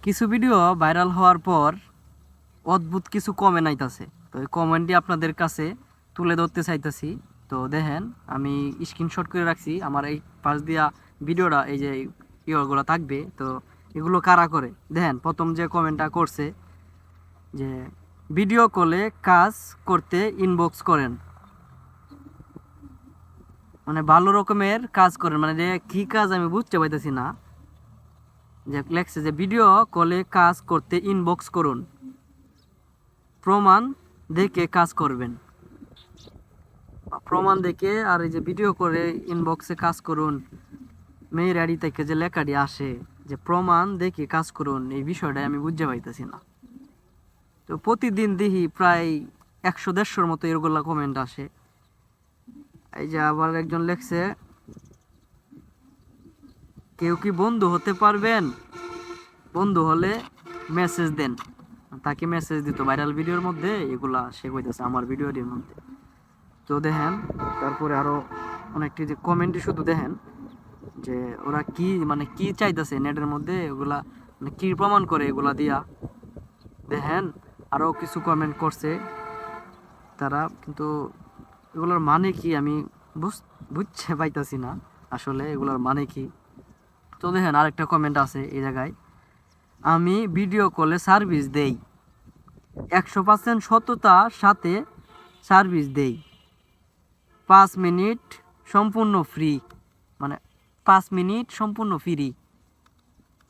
কিছু video viral হওয়ার পর অদ্ভুত কিছু কমেন্ট আইতাছে। তো এই কমেন্টটি আপনাদের কাছে তুলে ধরতে চাইতেছি। তো দেখেন, আমি স্ক্রিনশট করে রাখছি। আমার এই পাশ দিয়া ভিডিওটা এই যে ইয়েগুলো থাকবে। তো এগুলো কারা করে দেখেন। প্রথম যে কমেন্টটা করছে যে ভিডিও কলে কাজ করতে ইনবক্স করেন, মানে ভালো রকমের কাজ করেন, মানে যে কী কাজ আমি বুঝতে পাইতেছি না। যে লেখছে যে ভিডিও কলে কাজ করতে ইনবক্স করুন, প্রমাণ দেখে কাজ করবেন। প্রমাণ দেখে আর এই যে ভিডিও করে ইনবক্সে কাজ করুন, মেয়ের আইডি থেকে যে লেখাটি আসে যে প্রমাণ দেখে কাজ করুন, এই বিষয়টা আমি বুঝতে পাইতেছি না। তো প্রতিদিন দেখি প্রায় 100-150-র মতো এরগুলা কমেন্ট আসে। এই যে আবার একজন লেখছে, কেউ কি বন্ধু হতে পারবেন? বন্ধু হলে মেসেজ দেন। তাকে মেসেজ দিত ভাইরাল ভিডিওর মধ্যে এগুলা সে কইতেছে আমার ভিডিওটির মধ্যে। তো দেখেন, তারপরে আরো অনেকটি যে কমেন্টই শুধু দেখেন যে ওরা কি মানে কি চাইতেছে নেটের মধ্যে, এগুলা মানে কি প্রমাণ করে এগুলা দিয়া। দেখেন আরো কিছু কমেন্ট করছে তারা, কিন্তু এগুলোর মানে কি আমি বুঝতে পাইতাছি না আসলে এগুলোর মানে কি। তো দেখেন আরেকটা কমেন্ট আছে এই জায়গায়, আমি ভিডিও কলে সার্ভিস দেই, 100% সততার সাথে সার্ভিস দেই, 5 মিনিট সম্পূর্ণ ফ্রি। মানে 5 মিনিট সম্পূর্ণ ফ্রি,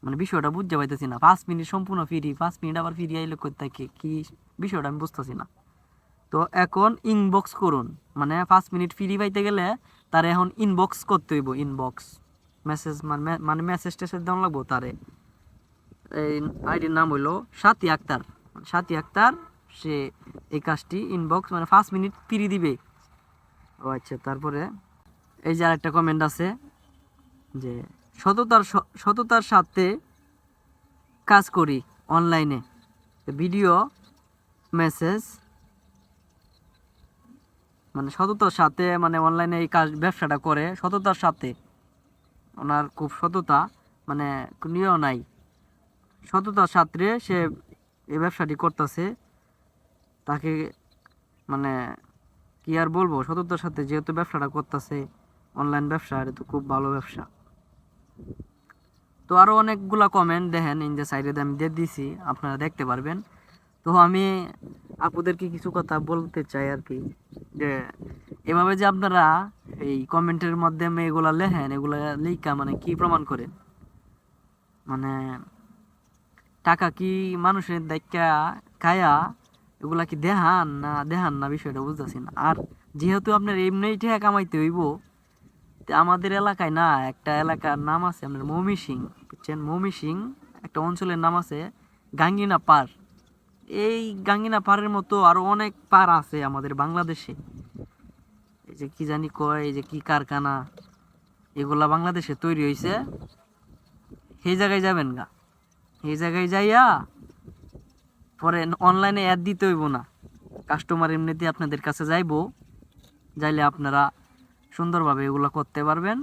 মানে বিষয়টা বুঝতে পাইতেছি না। 5 মিনিট সম্পূর্ণ ফ্রি, 5 মিনিট আবার ফ্রি আইলে কোথায় কি বিষয়টা আমি বুঝতেছি না। তো এখন ইনবক্স করুন, মানে 5 মিনিট ফ্রি পাইতে গেলে তার এখন ইনবক্স করতে হইব। ইনবক্স মেসেজ মানে মেসেজ টেসেজ দেওয়া লাগবো তারে। এই আইডির নাম হইলো সাথী আক্তার। সাথী আক্তার সে এই কাজটি ইনবক্স মানে 5 মিনিট ফ্রি দিবে। ও আচ্ছা, তারপরে এই যে আরেকটা কমেন্ট আছে যে সততার সাথে কাজ করি অনলাইনে, ভিডিও মেসেজ মানে সততার সাথে, মানে অনলাইনে এই কাজ ব্যবসাটা করে সততার সাথে। ওনার খুব সততা, মানে নিয়েও নাই, সততার সাথে সে এই ব্যবসাটি করতেছে। তাকে মানে কি আর বলবো, সততার সাথে যেহেতু ব্যবসাটা করতেছে, অনলাইন ব্যবসা, এটা তো খুব ভালো ব্যবসা। তো আরও অনেকগুলা কমেন্ট দেখেন ইন যে সাইডে আমি দিয়ে দিছি, আপনারা দেখতে পারবেন। তো আমি আপুদেরকে কিছু কথা বলতে চাই আর কি, যে এভাবে যে আপনারা এই কমেন্টের মাধ্যমে এগুলা লেখেন, এগুলা লেখা মানে কি প্রমাণ করে? মানে টাকা কি মানুষের দেখা খায়া এগুলা কি দেহান না বিষয়টা বুঝতেছি না। আর যেহেতু আপনার এমনি টাকা কামাইতে হইব, আমাদের এলাকায় না একটা এলাকার নাম আছে আপনার ময়মনসিং, বুঝছেন? ময়মনসিং একটা অঞ্চলের নাম আছে গাঙ্গিনা পার। এই গাঙ্গিনা পাড়ের মতো আরো অনেক পাড় আছে আমাদের বাংলাদেশে। এই যে কি জানি কয়, এই যে কি কারখানা, এগুলা বাংলাদেশে তৈরি হয়েছে। সেই জায়গায় যাবেন গা, এই জায়গায় যাইয়া পরে অনলাইনে অ্যাড দিতে হইব না, কাস্টমার এমনিতে আপনাদের কাছে যাইবো। যাইলে আপনারা সুন্দরভাবে এগুলো করতে পারবেন,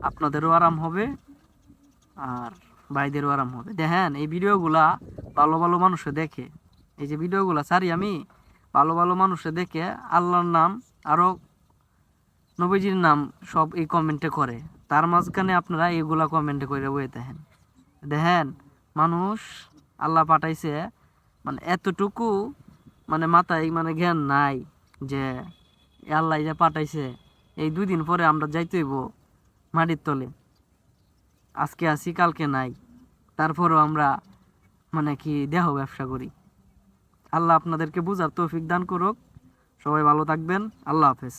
আপনাদেরও আরাম হবে আর ভাইদেরও আরাম হবে। দেখেন এই ভিডিওগুলা ভালো ভালো মানুষে দেখে, এই যে ভিডিওগুলা সারি আমি, ভালো ভালো মানুষে দেখে আল্লাহর নাম আরও নবীজির নাম সব এই কমেন্টে করে। তার মাঝখানে আপনারা এইগুলা কমেন্টে করে বয়ে দেখেন। দেখেন মানুষ আল্লাহ পাঠাইছে, মানে এতটুকু মানে মাথায় মানে জ্ঞান নাই যে আল্লাহ যে পাঠাইছে এই 2 দিন পরে আমরা যাইতে হইব মাটির তলে। আজকে আসি কালকে নাই, তারপরও আমরা মানে কি দেহ ব্যবসা করি। আল্লাহ আপনাদেরকে বুঝার তৌফিক দান করুক। সবাই ভালো থাকবেন। আল্লাহ হাফেজ।